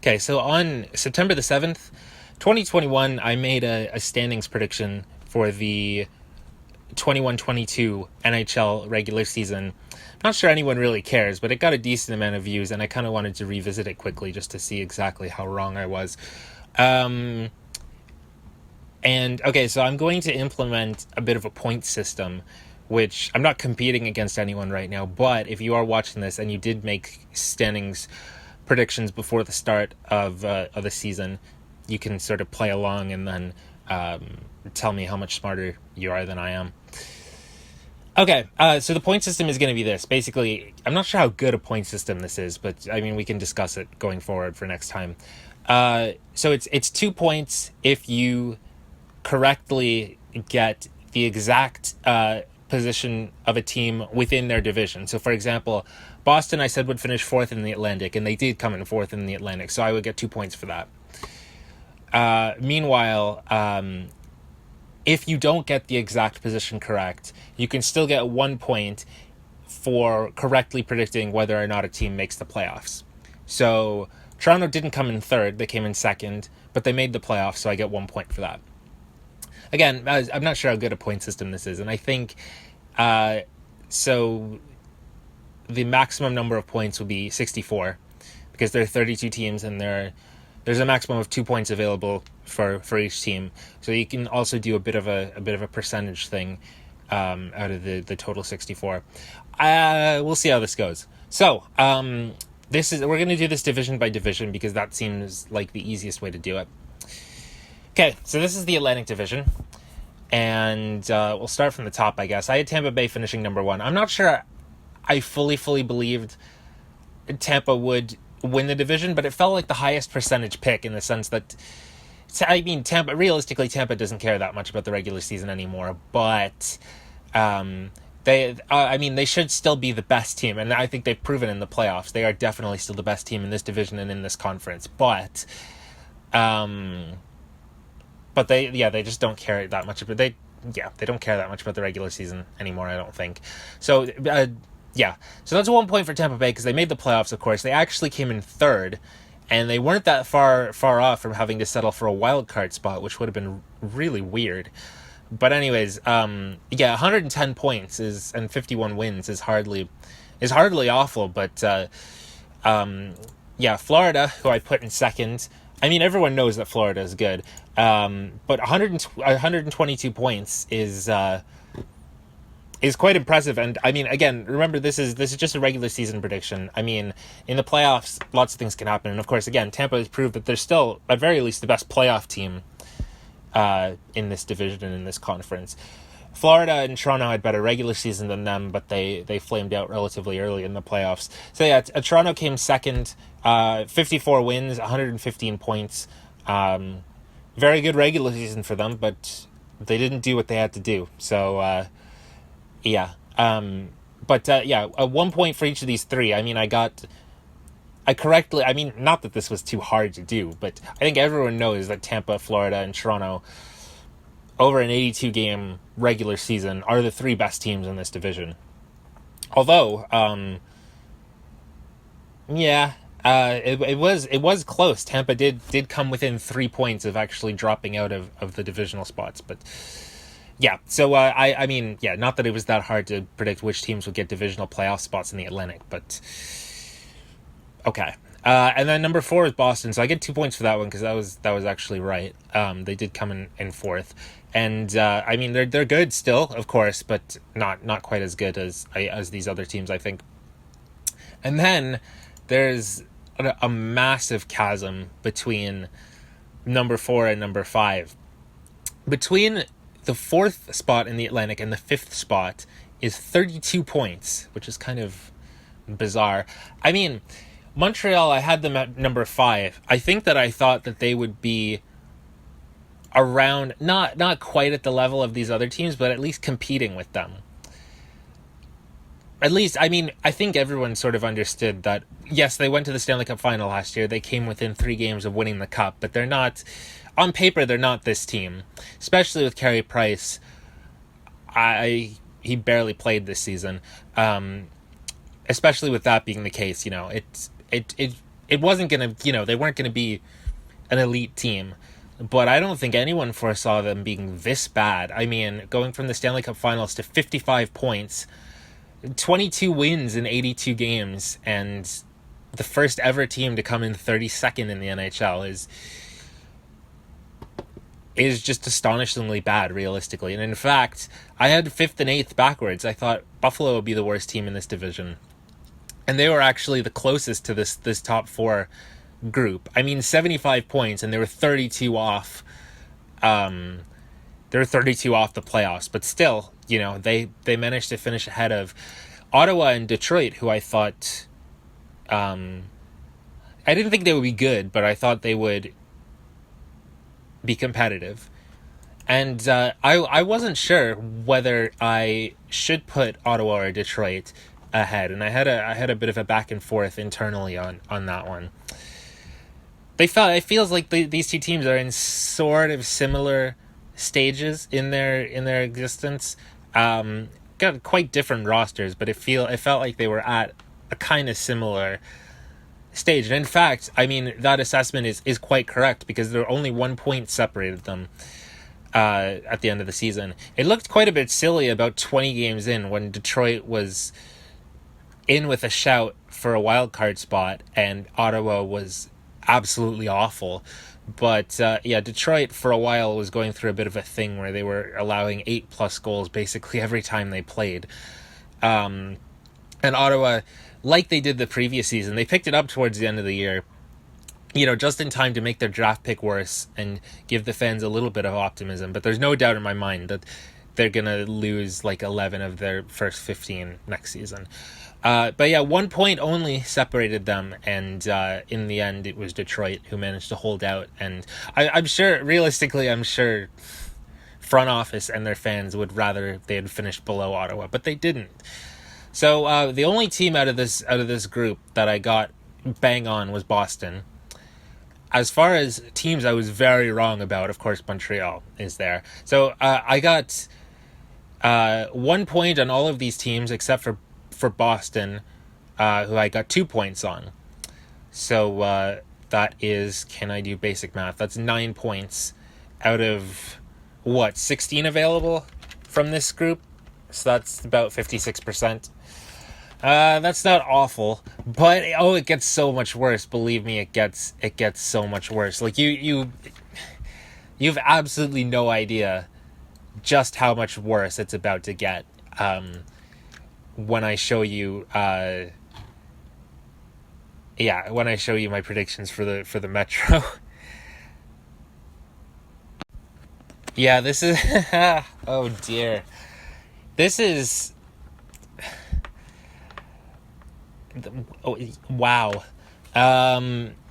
Okay, so on September the 7th, 2021, I made a standings prediction for the 21-22 NHL regular season. Not sure anyone really cares, but it got a decent amount of views, and I kind of wanted to revisit it quickly just to see exactly how wrong I was. Um, and okay, so I'm going to implement a bit of a point system, which I'm not competing against anyone right now, but if you are watching this and you did make standings predictions before the start of the season, you can sort of play along and then tell me how much smarter you are than I am. Okay, so the point system is going to be this. Basically, I'm not sure how good a point system this is, but I mean, we can discuss it going forward for next time. So it's 2 points if you correctly get the exact position of a team within their division. So, for example, Boston, I said, would finish fourth in the Atlantic, and they did come in fourth in the Atlantic, so I would get 2 points for that. Meanwhile, if you don't get the exact position correct, you can still get 1 point for correctly predicting whether or not a team makes the playoffs. So Toronto didn't come in third, they came in second, but they made the playoffs, so I get 1 point for that. Again, I'm not sure how good a point system this is, and I think so the maximum number of points will be 64 because there are 32 teams and there's a maximum of 2 points available for each team. So you can also do a bit of a percentage thing out of the total 64. We'll see how this goes. So we're going to do this division by division because that seems like the easiest way to do it. Okay, so this is the Atlantic Division, and we'll start from the top, I guess. I had Tampa Bay finishing number one. I'm not sure I fully believed Tampa would win the division, but it felt like the highest percentage pick in the sense that, I mean, realistically, Tampa doesn't care that much about the regular season anymore, but they should still be the best team, and I think they've proven in the playoffs. They are definitely still the best team in this division and in this conference, but they just don't care that much. But they don't care that much about the regular season anymore, I don't think. So, so that's 1 point for Tampa Bay because they made the playoffs, of course. They actually came in third, and they weren't that far off from having to settle for a wild card spot, which would have been really weird. But anyways, 110 points and 51 wins is hardly awful. But Florida, who I put in second. I mean, everyone knows that Florida is good, but 122 points is quite impressive. And I mean, again, remember this is just a regular season prediction. I mean, in the playoffs, lots of things can happen, and of course, again, Tampa has proved that they're still, at very least, the best playoff team in this division and in this conference. Florida and Toronto had better regular season than them, but they flamed out relatively early in the playoffs. So yeah, Toronto came second, 54 wins, 115 points. Very good regular season for them, but they didn't do what they had to do. So a 1 point for each of these three. I mean, not that this was too hard to do, but I think everyone knows that Tampa, Florida, and Toronto, over an 82-game regular season, are the three best teams in this division. Although, it was close. Tampa did come within 3 points of actually dropping out of the divisional spots, but yeah. So not that it was that hard to predict which teams would get divisional playoff spots in the Atlantic, but okay. And then number 4 is Boston, so I get 2 points for that one because that was actually right. They did come in fourth, and they're good still, of course, but not quite as good as these other teams, I think. And then there's a massive chasm between number 4 and number 5. Between the 4th spot in the Atlantic and the 5th spot is 32 points, which is kind of bizarre. I mean, Montreal, I had them at number 5. I think that I thought that they would be around, not quite at the level of these other teams, but at least competing with them. At least, I mean, I think everyone sort of understood that, yes, they went to the Stanley Cup final last year. They came within 3 games of winning the Cup, but they're not, on paper, they're not this team. Especially with Carey Price. He barely played this season. Especially with that being the case, it it wasn't going to, they weren't going to be an elite team. But I don't think anyone foresaw them being this bad. I mean, going from the Stanley Cup Finals to 55 points, 22 wins in 82 games, and the first ever team to come in 32nd in the NHL is just astonishingly bad, realistically. And in fact, I had 5th and 8th backwards. I thought Buffalo would be the worst team in this division. And they were actually the closest to this top 4 group. I mean, 75 points, and they were 32 off. They were 32 off the playoffs, but still, they managed to finish ahead of Ottawa and Detroit, who I thought, I didn't think they would be good, but I thought they would be competitive. And I wasn't sure whether I should put Ottawa or Detroit ahead, and I had a bit of a back and forth internally on that one. It feels like these two teams are in sort of similar stages in their existence. Got quite different rosters, but it felt like they were at a kind of similar stage. And in fact, I mean, that assessment is quite correct, because there only 1 point separated them at the end of the season. It looked quite a bit silly about 20 games in, when Detroit was in with a shout for a wild card spot and Ottawa was absolutely awful. But Detroit for a while was going through a bit of a thing where they were allowing 8+ goals basically every time they played. And Ottawa, like they did the previous season, they picked it up towards the end of the year, just in time to make their draft pick worse and give the fans a little bit of optimism. But there's no doubt in my mind that they're going to lose like 11 of their first 15 next season. But 1 point only separated them, and in the end it was Detroit who managed to hold out. And I'm sure front office and their fans would rather they had finished below Ottawa, but they didn't. So the only team out of this group that I got bang on was Boston. As far as teams I was very wrong about, of course, Montreal is there. So I got 1 point on all of these teams except for Boston, who I got 2 points on. So that is, can I do basic math? That's 9 points out of 16 available from this group. So that's about 56%. That's not awful, but it gets so much worse. Believe me, it gets so much worse. Like you've absolutely no idea just how much worse it's about to get. When I show you, when I show you my predictions for the Metro. Yeah, this is oh dear. This is wow.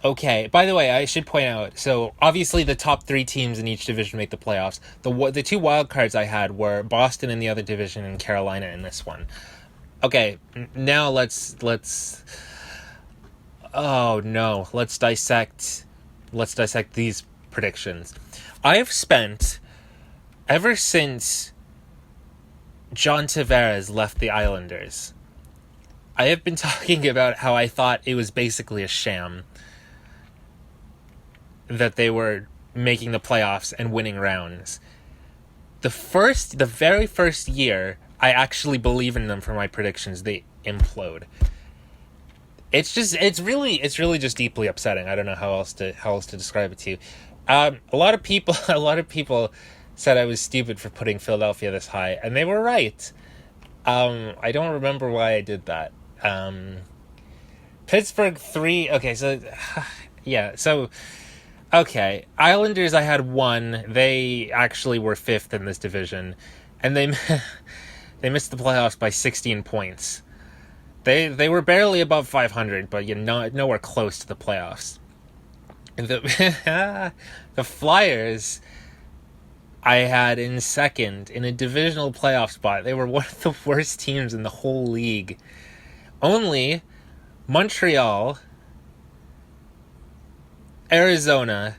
Okay, by the way, I should point out, so obviously the top 3 teams in each division make the playoffs. The 2 wild cards I had were Boston in the other division and Carolina in this one. Okay, now let's dissect these predictions. I've spent, ever since John Tavares left the Islanders, I have been talking about how I thought it was basically a sham that they were making the playoffs and winning rounds. The very first year I actually believe in them for my predictions, they implode. It's really just deeply upsetting. I don't know how else to describe it to you. A lot of people said I was stupid for putting Philadelphia this high, and they were right. I don't remember why I did that. Pittsburgh 3. Okay, so yeah, so okay. Islanders, I had 1. They actually were 5th in this division, and they missed the playoffs by 16 points. They were barely above 500, but nowhere close to the playoffs. The Flyers I had in 2nd in a divisional playoff spot. They were one of the worst teams in the whole league. Only Montreal, Arizona,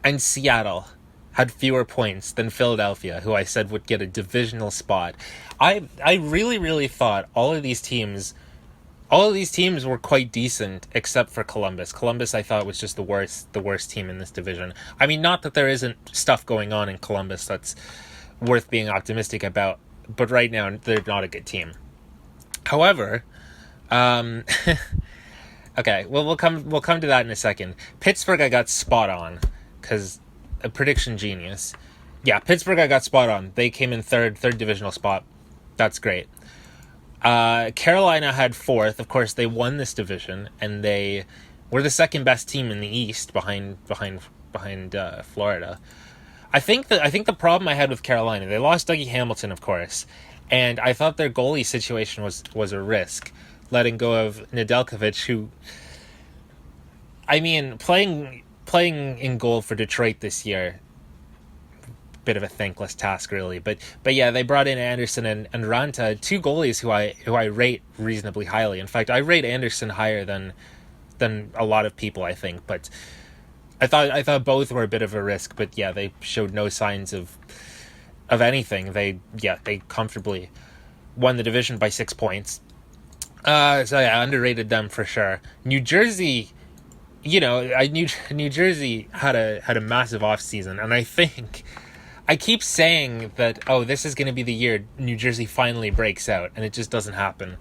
and Seattle had fewer points than Philadelphia, who I said would get a divisional spot. I really, really thought all of these teams all of these teams were quite decent except for Columbus. Columbus, I thought, was just the worst team in this division. I mean, not that there isn't stuff going on in Columbus that's worth being optimistic about, but right now they're not a good team. However, okay, well we'll come to that in a second. Pittsburgh, I got spot on because a prediction genius. Yeah, Pittsburgh, I got spot on. They came in third divisional spot. That's great. Carolina had fourth. Of course, they won this division, and they were the second best team in the East behind Florida. I think the problem I had with Carolina, they lost Dougie Hamilton, of course, and I thought their goalie situation was a risk, letting go of Nedeljkovic, who, I mean, playing in goal for Detroit this year, bit of a thankless task, really. But yeah, they brought in Anderson and Ranta, two goalies who I rate reasonably highly. In fact, I rate Anderson higher than a lot of people, I think. But I thought both were a bit of a risk. But yeah, they showed no signs of anything. They comfortably won the division by 6 points. So yeah, underrated them for sure. New Jersey, New Jersey had a massive offseason, and I keep saying that, this is going to be the year New Jersey finally breaks out, and it just doesn't happen.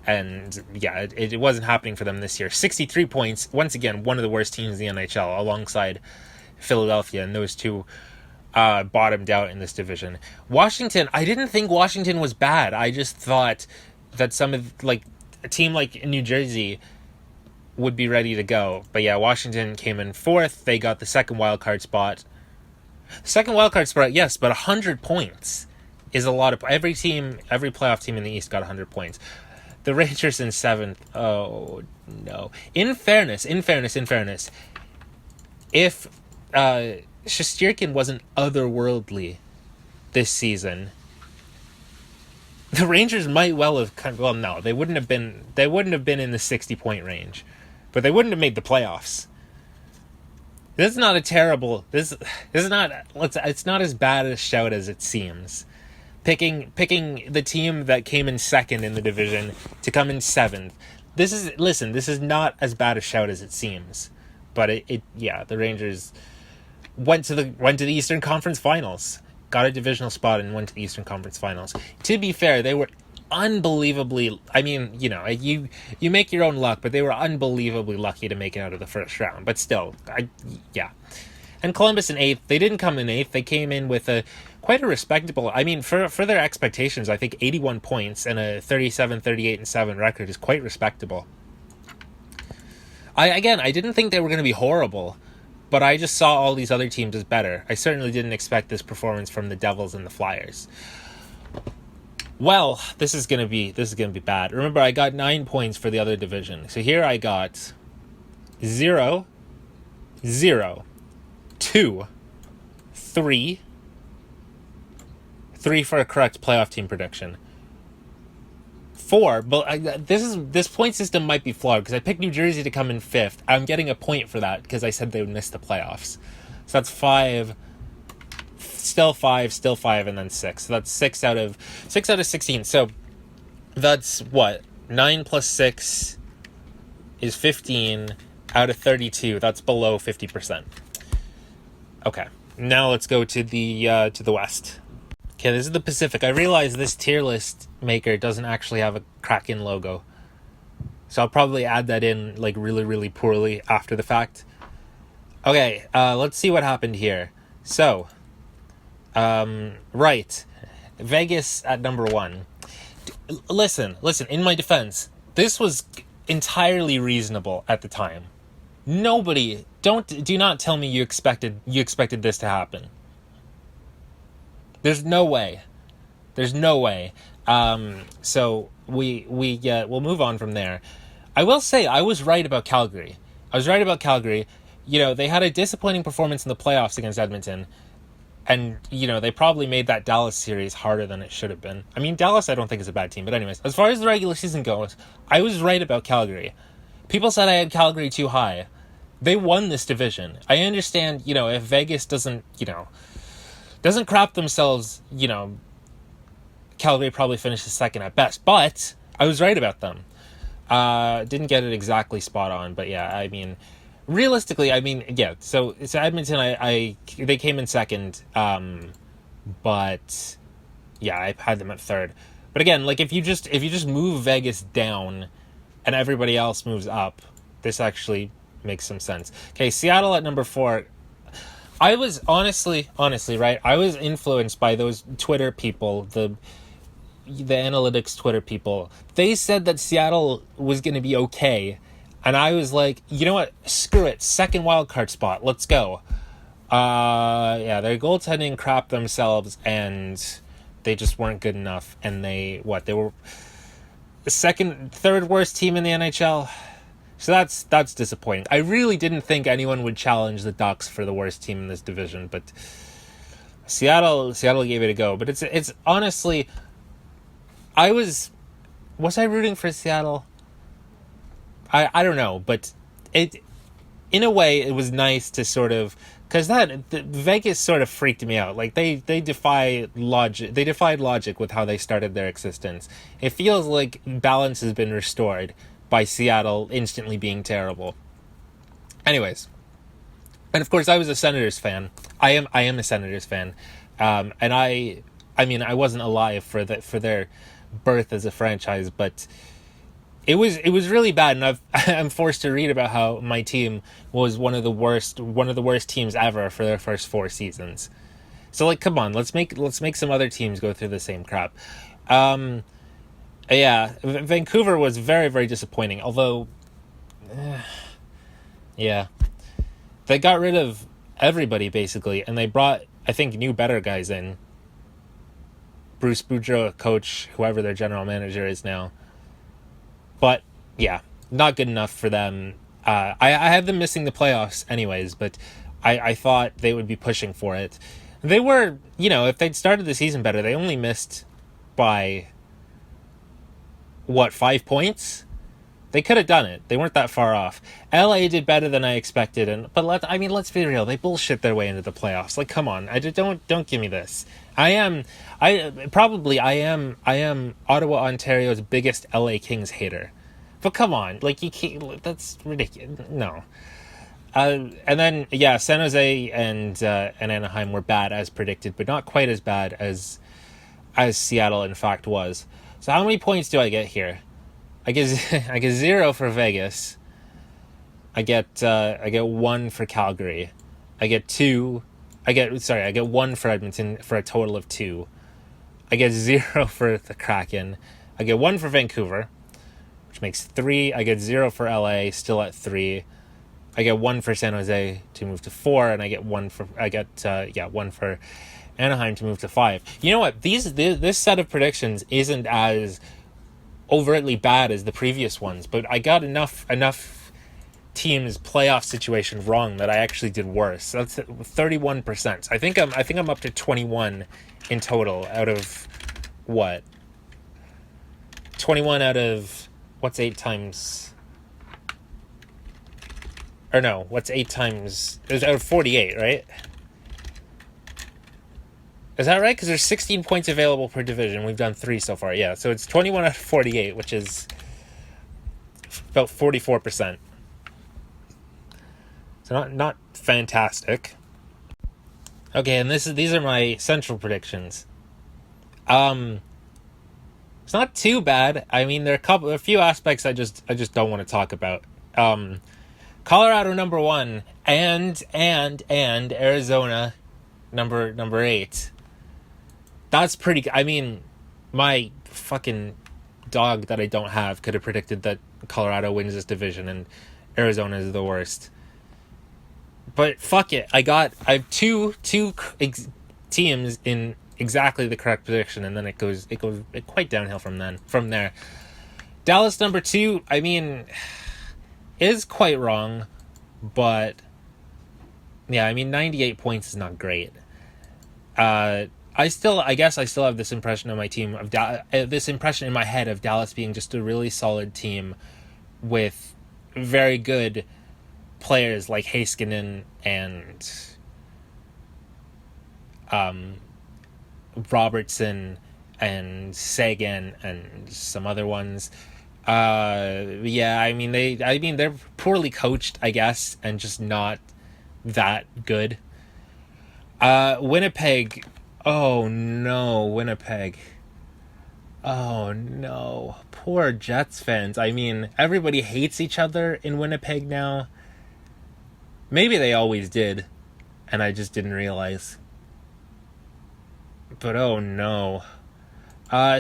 And yeah, it wasn't happening for them this year. 63 points, once again, one of the worst teams in the NHL, alongside Philadelphia, and those two bottomed out in this division. Washington, I didn't think Washington was bad. I just thought that a team like New Jersey would be ready to go. But yeah, Washington came in fourth. They got the second wildcard spot. Second wildcard spot, yes, but 100 points is a lot of... Every playoff team in the East got 100 points. The Rangers in seventh. Oh, no. In fairness, if Shesterkin wasn't otherworldly this season, the Rangers might well have... Well, no, they wouldn't have been in the 60-point range, but they wouldn't have made the playoffs. This is not a terrible... This is not... It's not as bad a shout as it seems. Picking the team that came in second in the division to come in seventh. This is not as bad a shout as it seems. But the Rangers went to the Eastern Conference Finals. Got a divisional spot and went to the Eastern Conference Finals. To be fair, they were unbelievably... I mean, you make your own luck, but they were unbelievably lucky to make it out of the first round. But still, And Columbus in eighth. They didn't come in eighth. They came in with quite a respectable... I mean, for their expectations, I think 81 points and a 37, 38, and 7 record is quite respectable. I didn't think they were going to be horrible, but I just saw all these other teams as better. I certainly didn't expect this performance from the Devils and the Flyers. Well, this is gonna be bad. Remember, I got 9 points for the other division. So here I got 0, 0, 2, 3 for a correct playoff team prediction. 4, but this point system might be flawed because I picked New Jersey to come in 5th. I'm getting a point for that because I said they would miss the playoffs. So that's 5. Still 5, and then 6. So that's 6 out of 16. So that's what? 9 plus 6 is 15 out of 32. That's below 50%. Okay, now let's go to the West. Okay, this is the Pacific. I realize this tier list maker doesn't actually have a Kraken logo, so I'll probably add that in really, really poorly after the fact. Okay, let's see what happened here. So, right, Vegas at number 1. Listen, in my defense, this was entirely reasonable at the time. Do not tell me you expected this to happen. There's no way. So we'll move on from there. I will say I was right about Calgary. They had a disappointing performance in the playoffs against Edmonton. And, they probably made that Dallas series harder than it should have been. I mean, Dallas I don't think is a bad team. But anyways, as far as the regular season goes, I was right about Calgary. People said I had Calgary too high. They won this division. I understand, if Vegas doesn't crap themselves, Calgary probably finishes second at best. But I was right about them. Didn't get it exactly spot on, but yeah, I mean, realistically, I mean, yeah. So Edmonton, they came in second, but yeah, I had them at third. But again, like if you just move Vegas down, and everybody else moves up, this actually makes some sense. Okay, Seattle at number 4. I was honestly, right? I was influenced by those Twitter people, the analytics Twitter people. They said that Seattle was going to be okay, and I was like, you know what? Screw it. Second wild card spot. Let's go. Yeah, their goaltending crapped themselves, and they just weren't good enough. And they were the third worst team in the NHL. So that's disappointing. I really didn't think anyone would challenge the Ducks for the worst team in this division, but Seattle gave it a go. But it's honestly, was I rooting for Seattle? I don't know, but it, in a way, it was nice to sort of, because Vegas sort of freaked me out. Like they defy logic. They defied logic with how they started their existence. It feels like balance has been restored by Seattle instantly being terrible. Anyways, and of course I was a Senators fan. I am a Senators fan, and I mean I wasn't alive for their birth as a franchise, but it was really bad, and I'm forced to read about how my team was one of the worst teams ever for their first 4 seasons. So like, come on, let's make some other teams go through the same crap. Yeah, Vancouver was very, very disappointing. Although, yeah, they got rid of everybody basically, and they brought, I think, new better guys in. Bruce Boudreau, coach, whoever their general manager is now. But yeah, not good enough for them. I have them missing the playoffs anyways, but I thought they would be pushing for it. They were, if they'd started the season better, they only missed by, 5 points? They could have done it. They weren't that far off. LA did better than I expected, but let's be real. They bullshit their way into the playoffs. Like, come on. Don't give me this. I am Ottawa, Ontario's biggest LA Kings hater. But come on, like, you can't. That's ridiculous. No. And then San Jose and Anaheim were bad as predicted, but not quite as bad as Seattle in fact was. So how many points do I get here? I get 0 for Vegas. I get 1 for Calgary. I get 1 for Edmonton for a total of 2. I get 0 for the Kraken. I get 1 for Vancouver, which makes 3. I get 0 for LA, still at 3. I get 1 for San Jose to move to 4, and I get 1 for Anaheim to move to 5. You know what? This set of predictions isn't as overtly bad as the previous ones, but I got enough teams' playoff situation wrong that I actually did worse. That's 31%. I think I'm up to 21 in total out of what? 21 out of what's 8 times? Or no, what's 8 times? It was out of 48, right? Is that right? Because there's 16 points available per division. We've done 3 so far. Yeah, so it's 21 out of 48, which is about 44%. So not fantastic. Okay, and these are my central predictions. It's not too bad. I mean, there are a few aspects I just don't want to talk about. Colorado number 1 and Arizona number 8. That's pretty good. I mean, my fucking dog that I don't have could have predicted that Colorado wins this division and Arizona is the worst. But fuck it. I have two teams in exactly the correct prediction, and then it goes quite downhill from there. Dallas number 2, I mean, is quite wrong, but yeah, I mean 98 points is not great. I guess I still have this impression of my team this impression in my head of Dallas being just a really solid team with very good players like Heiskanen and Robertson and Sagan and some other ones. Yeah, I mean they're poorly coached, I guess, and just not that good. Winnipeg. Oh no, Winnipeg. Oh no. Poor Jets fans. I mean, everybody hates each other in Winnipeg now. Maybe they always did, and I just didn't realize. But oh no.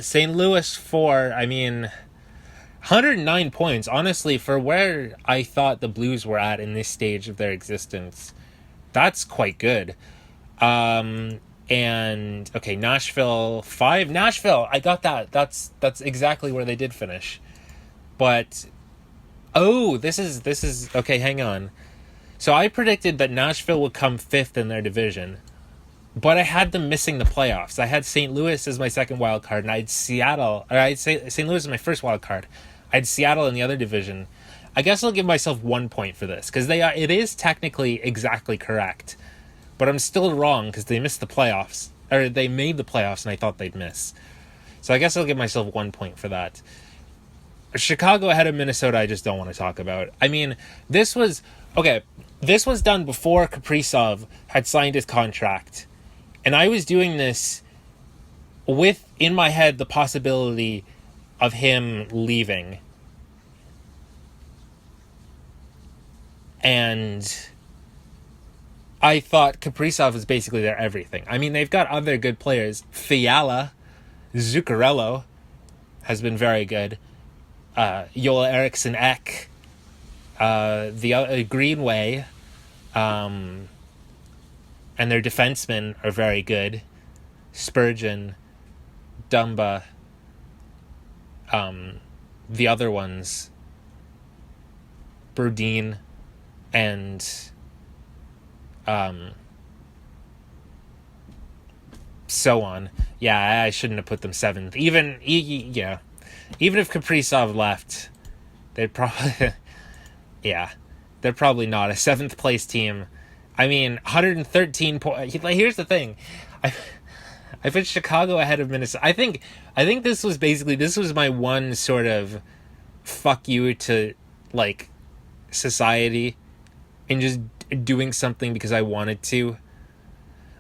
St. Louis 4, I mean, 109 points. Honestly, for where I thought the Blues were at in this stage of their existence, that's quite good. And okay, Nashville 5. Nashville, I got that. That's exactly where they did finish. But oh, this is okay, hang on. So I predicted that Nashville would come 5th in their division, but I had them missing the playoffs. I had St. Louis as my second wild card, and I had Seattle, or I'd say St. Louis as my first wild card. I had Seattle in the other division. I guess I'll give myself 1 point for this because it is technically exactly correct, but I'm still wrong because they missed the playoffs, or they made the playoffs, and I thought they'd miss. So I guess I'll give myself 1 point for that. Chicago ahead of Minnesota, I just don't want to talk about. I mean, this was okay. This was done before Kaprizov had signed his contract, and I was doing this with in my head the possibility of him leaving. And I thought Kaprizov was basically their everything. I mean, they've got other good players. Fiala, Zuccarello has been very good. Joel Eriksson Ek, the Greenway, and their defensemen are very good. Spurgeon, Dumba, the other ones, Burdine, and so on. Yeah, I shouldn't have put them 7th. Even if Kaprizov left, they'd probably yeah, they're probably not a 7th place team. I mean, 113 points. Here's the thing, I put Chicago ahead of Minnesota. I think this was my one sort of fuck you to like society and just doing something because I wanted to.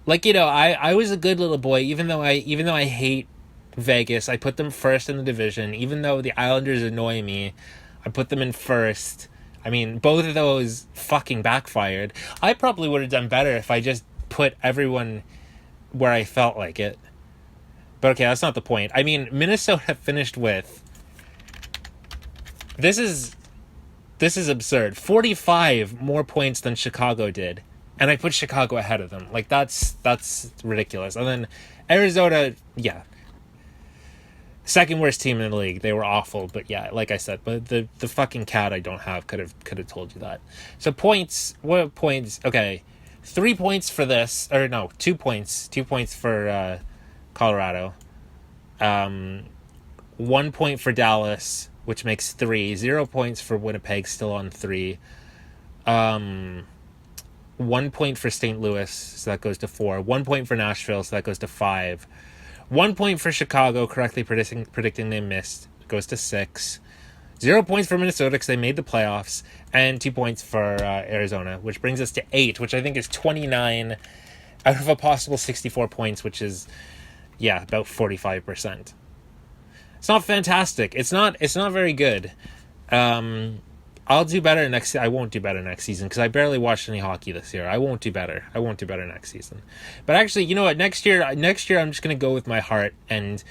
Like, I was a good little boy, even though I hate Vegas. I put them first in the division. Even though the Islanders annoy me, I put them in first. I mean, both of those fucking backfired. I probably would have done better if I just put everyone where I felt like it. But okay, that's not the point. I mean, Minnesota finished with, this is absurd, 45 more points than Chicago did. And I put Chicago ahead of them. Like, that's ridiculous. And then Arizona, yeah, second worst team in the league. They were awful, but yeah, like I said, but the fucking cat I don't have could have told you that. So points, what points? Okay, 3 points for this, or no, 2 points. 2 points for Colorado. 1 point for Dallas, which makes 3. 0 points for Winnipeg, still on 3. 1 point for St. Louis, so that goes to 4. 1 point for Nashville, so that goes to 5. 1 point for Chicago, correctly predicting they missed, goes to 6. 0 points for Minnesota because they made the playoffs, and 2 points for Arizona, which brings us to 8, which I think is 29 out of a possible 64 points, which is, yeah, about 45%. It's not fantastic. It's not very good. I'll do better next. I won't do better next season because I barely watched any hockey this year. I won't do better. Next season. But actually, you know what? Next year I'm just gonna go with my heart, and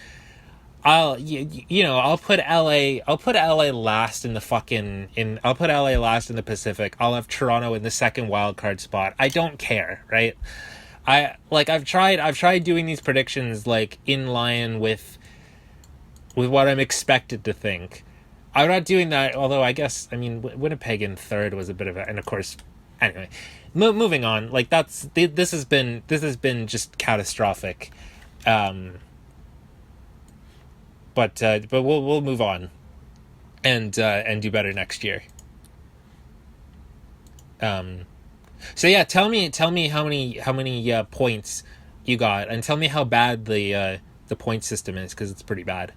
I'll put LA. I'll put LA last in the fucking. I'll put LA last in the Pacific. I'll have Toronto in the second wild card spot. I don't care, right? I've tried doing these predictions like in line with what I'm expected to think. I'm not doing that, although I guess, I mean, Winnipeg in third was a bit of a, and of course, anyway, moving on. Like this has been just catastrophic, but we'll move on, and do better next year. So yeah, tell me how many points you got, and tell me how bad the point system is, because it's pretty bad.